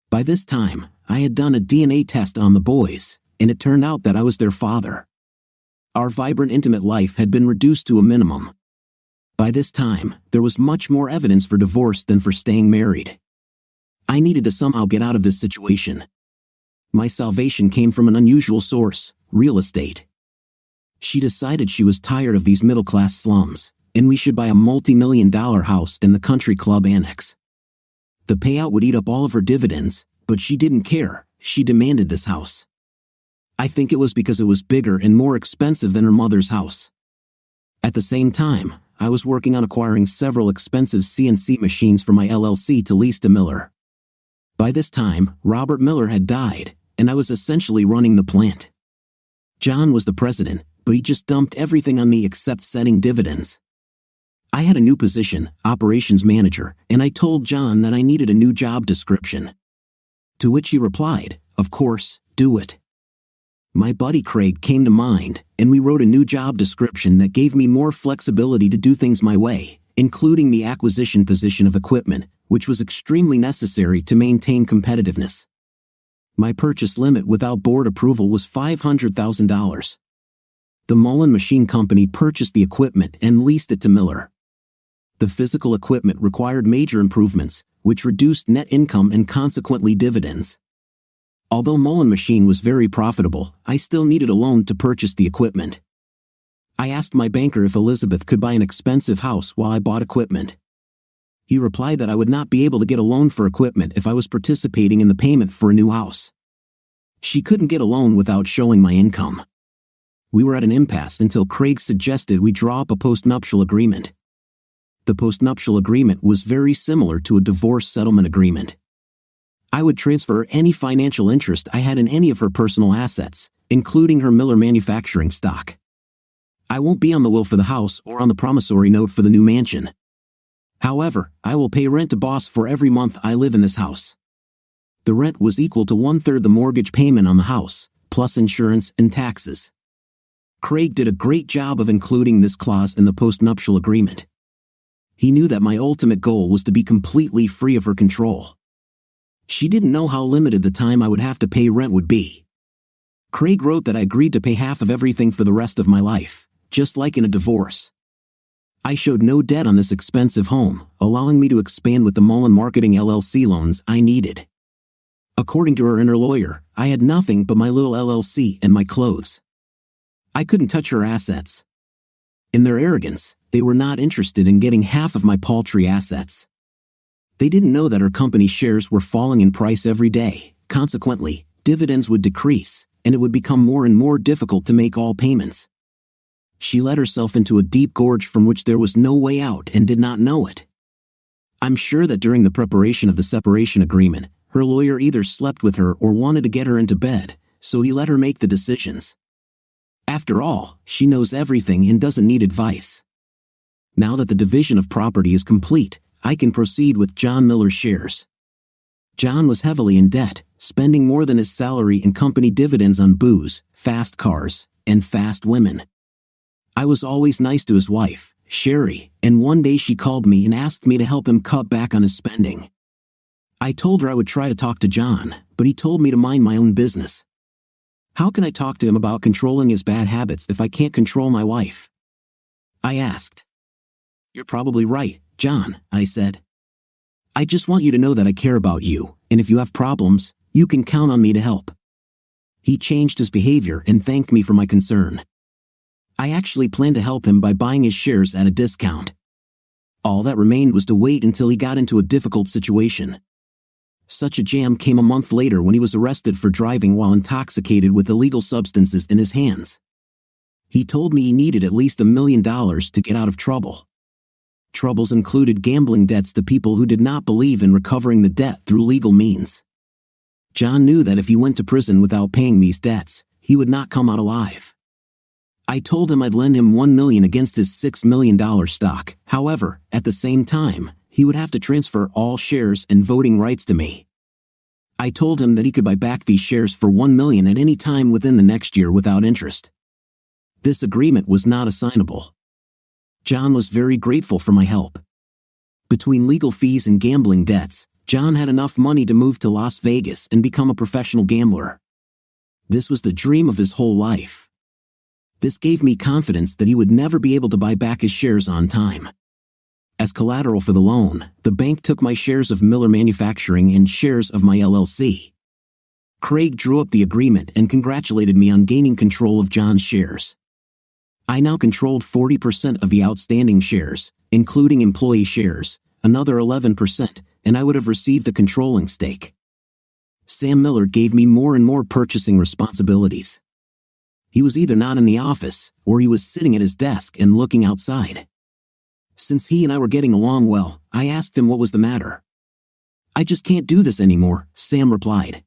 By this time, I had done a DNA test on the boys, and it turned out that I was their father. Our vibrant intimate life had been reduced to a minimum. By this time, there was much more evidence for divorce than for staying married. I needed to somehow get out of this situation. My salvation came from an unusual source: real estate. She decided she was tired of these middle-class slums, and we should buy a multi-million-dollar house in the country club annex. The payout would eat up all of her dividends, but she didn't care. She demanded this house. I think it was because it was bigger and more expensive than her mother's house. At the same time, I was working on acquiring several expensive CNC machines for my LLC to lease to Miller. By this time, Robert Miller had died, and I was essentially running the plant. John was the president, but he just dumped everything on me except setting dividends. I had a new position, operations manager, and I told John that I needed a new job description. To which he replied, "Of course, do it." My buddy Craig came to mind, and we wrote a new job description that gave me more flexibility to do things my way, including the acquisition position of equipment, which was extremely necessary to maintain competitiveness. My purchase limit without board approval was $500,000. The Mullen Machine Company purchased the equipment and leased it to Miller. The physical equipment required major improvements, which reduced net income and consequently dividends. Although Mullen Machine was very profitable, I still needed a loan to purchase the equipment. I asked my banker if Elizabeth could buy an expensive house while I bought equipment. He replied that I would not be able to get a loan for equipment if I was participating in the payment for a new house. She couldn't get a loan without showing my income. We were at an impasse until Craig suggested we draw up a postnuptial agreement. The postnuptial agreement was very similar to a divorce settlement agreement. I would transfer any financial interest I had in any of her personal assets, including her Miller manufacturing stock. I won't be on the will for the house or on the promissory note for the new mansion. However, I will pay rent to boss for every month I live in this house. The rent was equal to 1/3 the mortgage payment on the house, plus insurance and taxes. Craig did a great job of including this clause in the postnuptial agreement. He knew that my ultimate goal was to be completely free of her control. She didn't know how limited the time I would have to pay rent would be. Craig wrote that I agreed to pay half of everything for the rest of my life, just like in a divorce. I showed no debt on this expensive home, allowing me to expand with the Mullen Marketing LLC loans I needed. According to her and her lawyer, I had nothing but my little LLC and my clothes. I couldn't touch her assets. In their arrogance, they were not interested in getting half of my paltry assets. They didn't know that her company shares were falling in price every day. Consequently, dividends would decrease, and it would become more and more difficult to make all payments. She let herself into a deep gorge from which there was no way out and did not know it. I'm sure that during the preparation of the separation agreement, her lawyer either slept with her or wanted to get her into bed, so he let her make the decisions. After all, she knows everything and doesn't need advice. Now that the division of property is complete, I can proceed with John Miller's shares. John was heavily in debt, spending more than his salary in company dividends on booze, fast cars, and fast women. I was always nice to his wife, Sherry, and one day she called me and asked me to help him cut back on his spending. I told her I would try to talk to John, but he told me to mind my own business. How can I talk to him about controlling his bad habits if I can't control my wife? I asked. You're probably right, John, I said. I just want you to know that I care about you, and if you have problems, you can count on me to help. He changed his behavior and thanked me for my concern. I actually planned to help him by buying his shares at a discount. All that remained was to wait until he got into a difficult situation. Such a jam came a month later when he was arrested for driving while intoxicated with illegal substances in his hands. He told me he needed at least $1 million to get out of trouble. Troubles included gambling debts to people who did not believe in recovering the debt through legal means. John knew that if he went to prison without paying these debts, he would not come out alive. I told him I'd lend him $1 million against his $6 million stock. However, at the same time, he would have to transfer all shares and voting rights to me. I told him that he could buy back these shares for $1 million at any time within the next year without interest. This agreement was not assignable. John was very grateful for my help. Between legal fees and gambling debts, John had enough money to move to Las Vegas and become a professional gambler. This was the dream of his whole life. This gave me confidence that he would never be able to buy back his shares on time. As collateral for the loan, the bank took my shares of Miller Manufacturing and shares of my LLC. Craig drew up the agreement and congratulated me on gaining control of John's shares. I now controlled 40% of the outstanding shares, including employee shares, another 11%, and I would have received a controlling stake. Sam Miller gave me more and more purchasing responsibilities. He was either not in the office, or he was sitting at his desk and looking outside. Since he and I were getting along well, I asked him what was the matter. "I just can't do this anymore," Sam replied.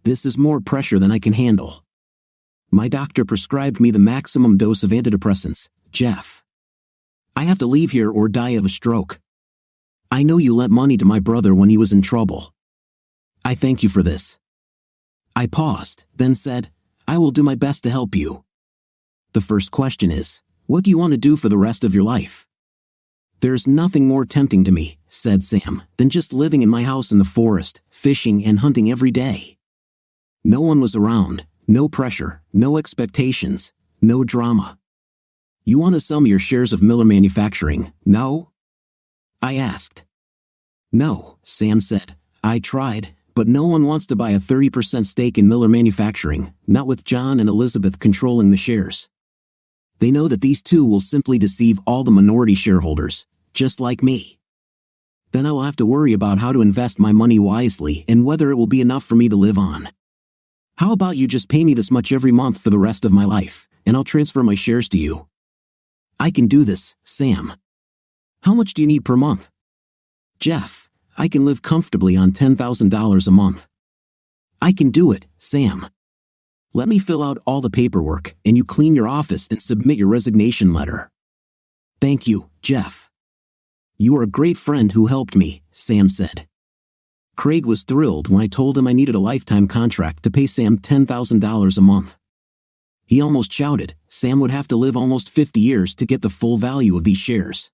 "This is more pressure than I can handle. My doctor prescribed me the maximum dose of antidepressants, Jeff. I have to leave here or die of a stroke. I know you lent money to my brother when he was in trouble. I thank you for this." I paused, then said, "I will do my best to help you. The first question is, what do you want to do for the rest of your life?" "There's nothing more tempting to me," said Sam, "than just living in my house in the forest, fishing and hunting every day. No one was around, no pressure, no expectations, no drama." "You want to sell me your shares of Miller Manufacturing, no?" I asked. "No," Sam said. "I tried, but no one wants to buy a 30% stake in Miller Manufacturing, not with John and Elizabeth controlling the shares. They know that these two will simply deceive all the minority shareholders, just like me. Then I will have to worry about how to invest my money wisely and whether it will be enough for me to live on. How about you just pay me this much every month for the rest of my life, and I'll transfer my shares to you?" "I can do this, Sam." "How much do you need per month?" "Jeff, I can live comfortably on $10,000 a month." "I can do it, Sam. Let me fill out all the paperwork, and you clean your office and submit your resignation letter." "Thank you, Jeff. You are a great friend who helped me," Sam said. Craig was thrilled when I told him I needed a lifetime contract to pay Sam $10,000 a month. He almost shouted, Sam would have to live almost 50 years to get the full value of these shares.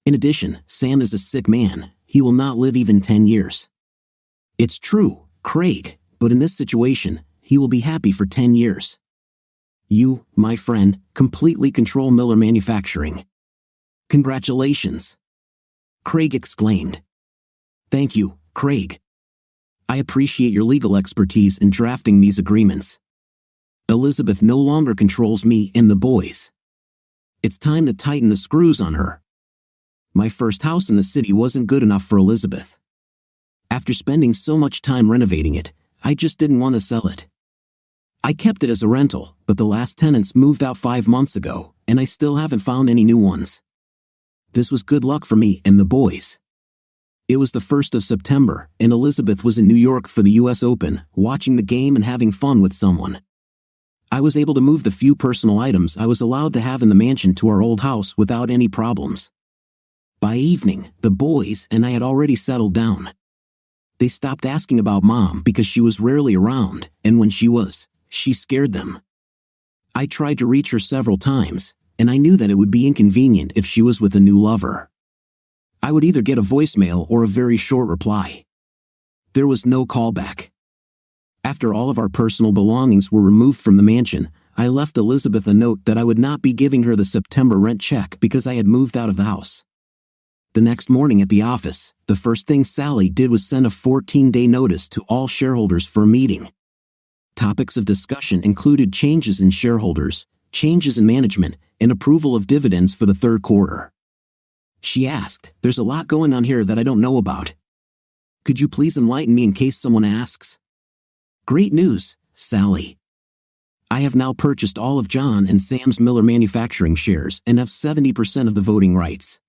In addition, Sam is a sick man. He will not live even 10 years. "It's true, Craig, but in this situation, he will be happy for 10 years. You, my friend, completely control Miller Manufacturing." "Congratulations!" Craig exclaimed. "Thank you, Craig. I appreciate your legal expertise in drafting these agreements. Elizabeth no longer controls me and the boys. It's time to tighten the screws on her. My first house in the city wasn't good enough for Elizabeth. After spending so much time renovating it, I just didn't want to sell it. I kept it as a rental, but the last tenants moved out 5 months ago, and I still haven't found any new ones. This was good luck for me and the boys." It was the 1st of September, and Elizabeth was in New York for the US Open, watching the game and having fun with someone. I was able to move the few personal items I was allowed to have in the mansion to our old house without any problems. By evening, the boys and I had already settled down. They stopped asking about Mom because she was rarely around, and when she was, she scared them. I tried to reach her several times, and I knew that it would be inconvenient if she was with a new lover. I would either get a voicemail or a very short reply. There was no callback. After all of our personal belongings were removed from the mansion, I left Elizabeth a note that I would not be giving her the September rent check because I had moved out of the house. The next morning at the office, the first thing Sally did was send a 14-day notice to all shareholders for a meeting. Topics of discussion included changes in shareholders, changes in management, and approval of dividends for the third quarter. She asked, "There's a lot going on here that I don't know about. Could you please enlighten me in case someone asks?" "Great news, Sally. I have now purchased all of John and Sam's Miller Manufacturing shares and have 70% of the voting rights.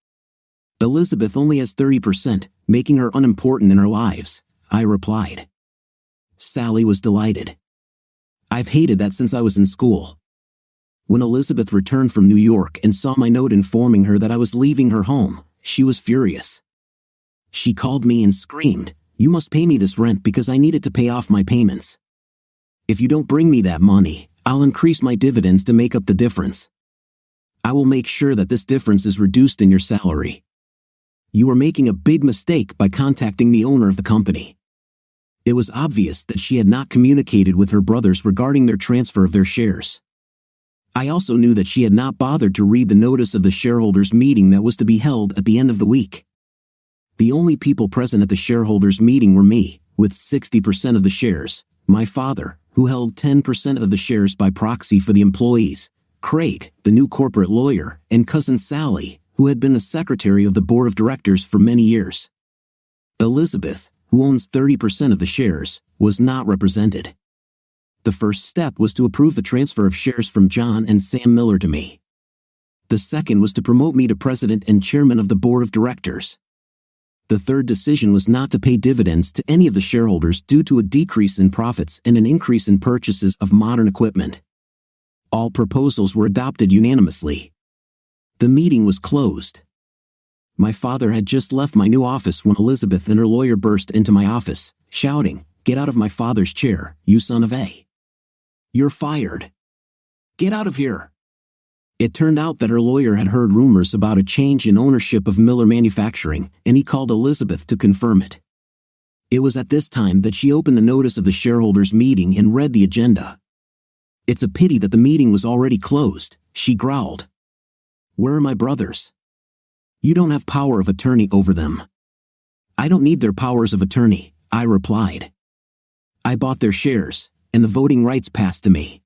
Elizabeth only has 30%, making her unimportant in our lives," I replied. Sally was delighted. "I've hated that since I was in school." When Elizabeth returned from New York and saw my note informing her that I was leaving her home, she was furious. She called me and screamed, "You must pay me this rent because I need it to pay off my payments. If you don't bring me that money, I'll increase my dividends to make up the difference." I will make sure that this difference is reduced in your salary. You are making a big mistake by contacting the owner of the company. It was obvious that she had not communicated with her brothers regarding their transfer of their shares. I also knew that she had not bothered to read the notice of the shareholders' meeting that was to be held at the end of the week. The only people present at the shareholders' meeting were me, with 60% of the shares, my father, who held 10% of the shares by proxy for the employees, Craig, the new corporate lawyer, and cousin Sally, who had been the secretary of the board of directors for many years. Elizabeth, who owns 30% of the shares, was not represented. The first step was to approve the transfer of shares from John and Sam Miller to me. The second was to promote me to president and chairman of the board of directors. The third decision was not to pay dividends to any of the shareholders due to a decrease in profits and an increase in purchases of modern equipment. All proposals were adopted unanimously. The meeting was closed. My father had just left my new office when Elizabeth and her lawyer burst into my office, shouting, "Get out of my father's chair, you son of a! You're fired! Get out of here!" It turned out that her lawyer had heard rumors about a change in ownership of Miller Manufacturing, and he called Elizabeth to confirm it. It was at this time that she opened the notice of the shareholders' meeting and read the agenda. "It's a pity that the meeting was already closed," she growled. "Where are my brothers? You don't have power of attorney over them." "I don't need their powers of attorney," I replied. "I bought their shares, and the voting rights passed to me."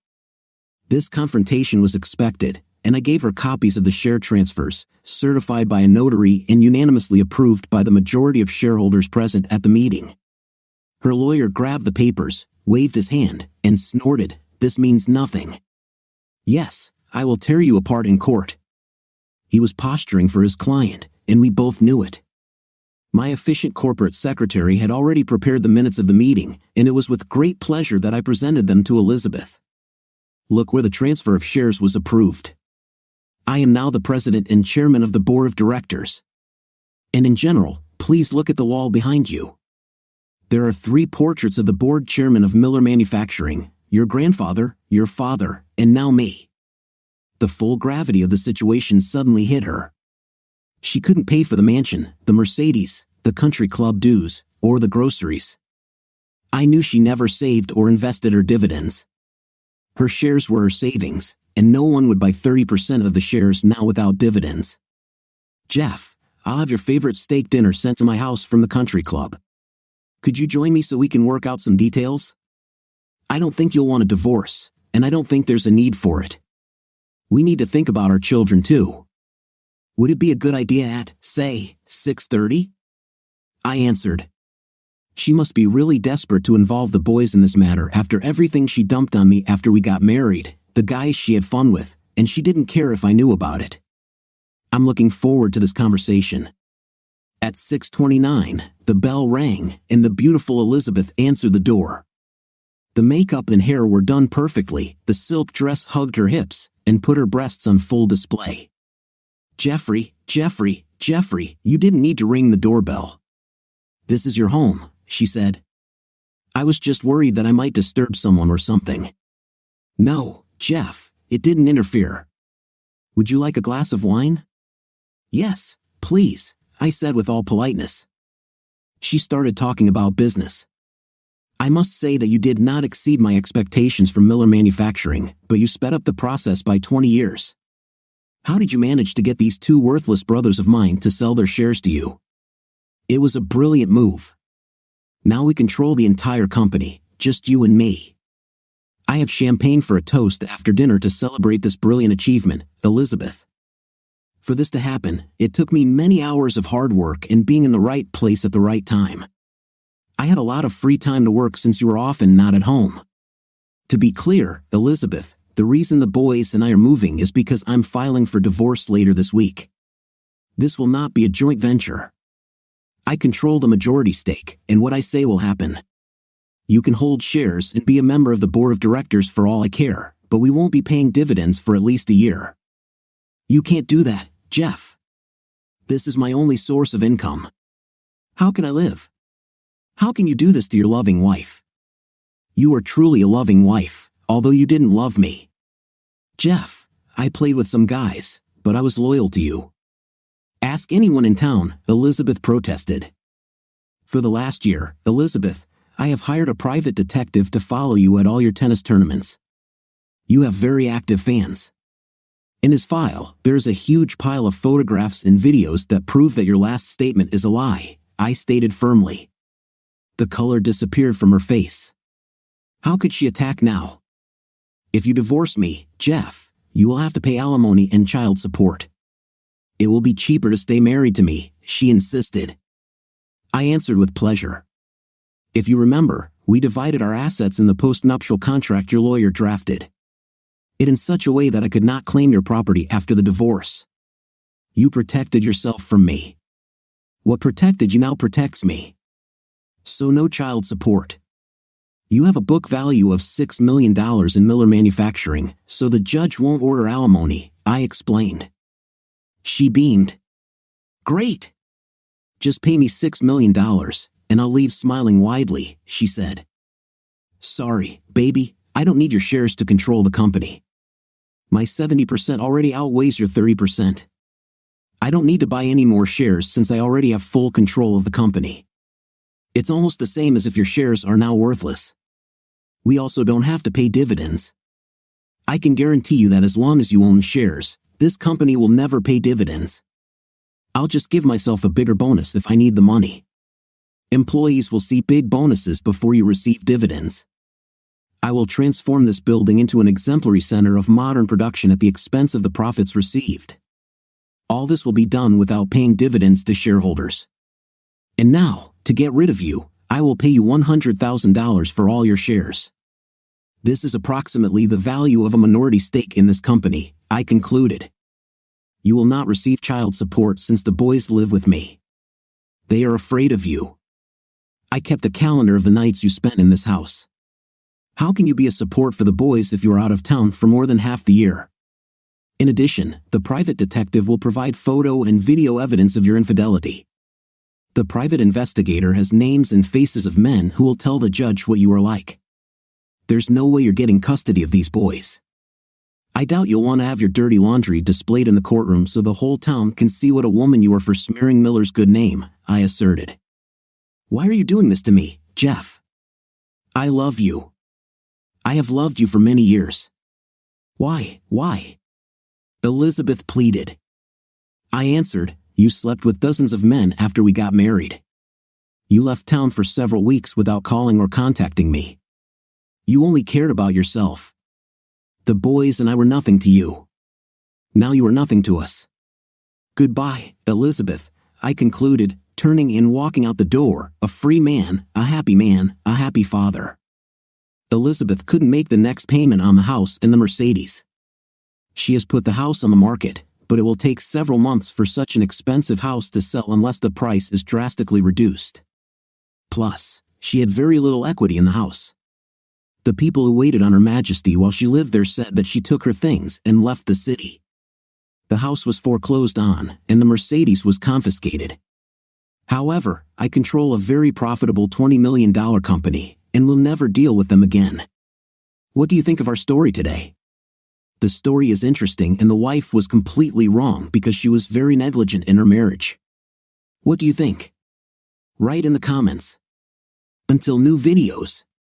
This confrontation was expected, and I gave her copies of the share transfers, certified by a notary and unanimously approved by the majority of shareholders present at the meeting. Her lawyer grabbed the papers, waved his hand, and snorted, "This means nothing. Yes, I will tear you apart in court." He was posturing for his client, and we both knew it. My efficient corporate secretary had already prepared the minutes of the meeting, and it was with great pleasure that I presented them to Elizabeth. Look where the transfer of shares was approved. I am now the president and chairman of the board of directors. And in general, please look at the wall behind you. There are 3 portraits of the board chairman of Miller Manufacturing, your grandfather, your father, and now me. The full gravity of the situation suddenly hit her. She couldn't pay for the mansion, the Mercedes, the country club dues, or the groceries. I knew she never saved or invested her dividends. Her shares were her savings, and no one would buy 30% of the shares now without dividends. "Jeff, I'll have your favorite steak dinner sent to my house from the country club. Could you join me so we can work out some details? I don't think you'll want a divorce, and I don't think there's a need for it. We need to think about our children too. Would it be a good idea at, say, 6:30? I answered. She must be really desperate to involve the boys in this matter after everything she dumped on me after we got married, the guys she had fun with, and she didn't care if I knew about it. I'm looking forward to this conversation. At 6:29, the bell rang, and the beautiful Elizabeth answered the door. The makeup and hair were done perfectly, the silk dress hugged her hips, and put her breasts on full display. Jeffrey, you didn't need to ring the doorbell. This is your home, she said. I was just worried that I might disturb someone or something. No, Jeff, it didn't interfere. Would you like a glass of wine? Yes, please, I said with all politeness. She started talking about business. I must say that you did not exceed my expectations from Miller Manufacturing, but you sped up the process by 20 years. How did you manage to get these 2 worthless brothers of mine to sell their shares to you? It was a brilliant move. Now we control the entire company, just you and me. I have champagne for a toast after dinner to celebrate this brilliant achievement, Elizabeth. For this to happen, it took me many hours of hard work and being in the right place at the right time. I had a lot of free time to work since you were often not at home. To be clear, Elizabeth, the reason the boys and I are moving is because I'm filing for divorce later this week. This will not be a joint venture. I control the majority stake, and what I say will happen. You can hold shares and be a member of the board of directors for all I care, but we won't be paying dividends for at least a year. You can't do that, Jeff. This is my only source of income. How can I live? How can you do this to your loving wife? You are truly a loving wife, although you didn't love me. Jeff, I played with some guys, but I was loyal to you. Ask anyone in town, Elizabeth protested. For the last year, Elizabeth, I have hired a private detective to follow you at all your tennis tournaments. You have very active fans. In his file, there is a huge pile of photographs and videos that prove that your last statement is a lie, I stated firmly. The color disappeared from her face. How could she attack now? If you divorce me, Jeff, you will have to pay alimony and child support. It will be cheaper to stay married to me, she insisted. I answered with pleasure. If you remember, we divided our assets in the post-nuptial contract your lawyer drafted. It in such a way that I could not claim your property after the divorce. You protected yourself from me. What protected you now protects me. So no child support. You have a book value of $6 million in Miller Manufacturing, so the judge won't order alimony, I explained. She beamed. Great. Just pay me $6 million, and I'll leave smiling widely, she said. Sorry, baby, I don't need your shares to control the company. My 70% already outweighs your 30%. I don't need to buy any more shares since I already have full control of the company. It's almost the same as if your shares are now worthless. We also don't have to pay dividends. I can guarantee you that as long as you own shares, this company will never pay dividends. I'll just give myself a bigger bonus if I need the money. Employees will see big bonuses before you receive dividends. I will transform this building into an exemplary center of modern production at the expense of the profits received. All this will be done without paying dividends to shareholders. And now, to get rid of you, I will pay you $100,000 for all your shares. This is approximately the value of a minority stake in this company, I concluded. You will not receive child support since the boys live with me. They are afraid of you. I kept a calendar of the nights you spent in this house. How can you be a support for the boys if you are out of town for more than half the year? In addition, the private detective will provide photo and video evidence of your infidelity. The private investigator has names and faces of men who will tell the judge what you are like. There's no way you're getting custody of these boys. I doubt you'll want to have your dirty laundry displayed in the courtroom so the whole town can see what a woman you are for smearing Miller's good name, I asserted. Why are you doing this to me, Jeff? I love you. I have loved you for many years. Why? Elizabeth pleaded. I answered, you slept with dozens of men after we got married. You left town for several weeks without calling or contacting me. You only cared about yourself. The boys and I were nothing to you. Now you are nothing to us. Goodbye, Elizabeth, I concluded, turning and walking out the door, a free man, a happy father. Elizabeth couldn't make the next payment on the house and the Mercedes. She has put the house on the market, but it will take several months for such an expensive house to sell unless the price is drastically reduced. Plus, she had very little equity in the house. The people who waited on Her Majesty while she lived there said that she took her things and left the city. The house was foreclosed on, and the Mercedes was confiscated. However, I control a very profitable $20 million company, and will never deal with them again. What do you think of our story today? The story is interesting and the wife was completely wrong because she was very negligent in her marriage. What do you think? Write in the comments. Until new videos.